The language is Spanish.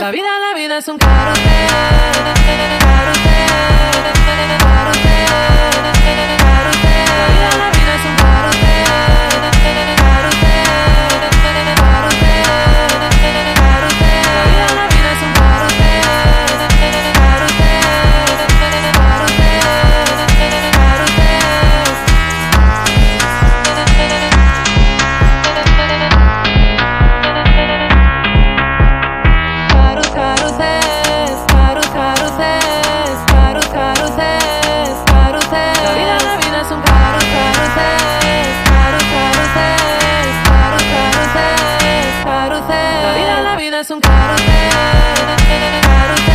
La vida es un carrusel, carrusel, carrusel, carrusel. La vida es un carrusel, carrusel, carrusel, carrusel. La vida es un carrusel, carrusel, es un carrusel, carrusel.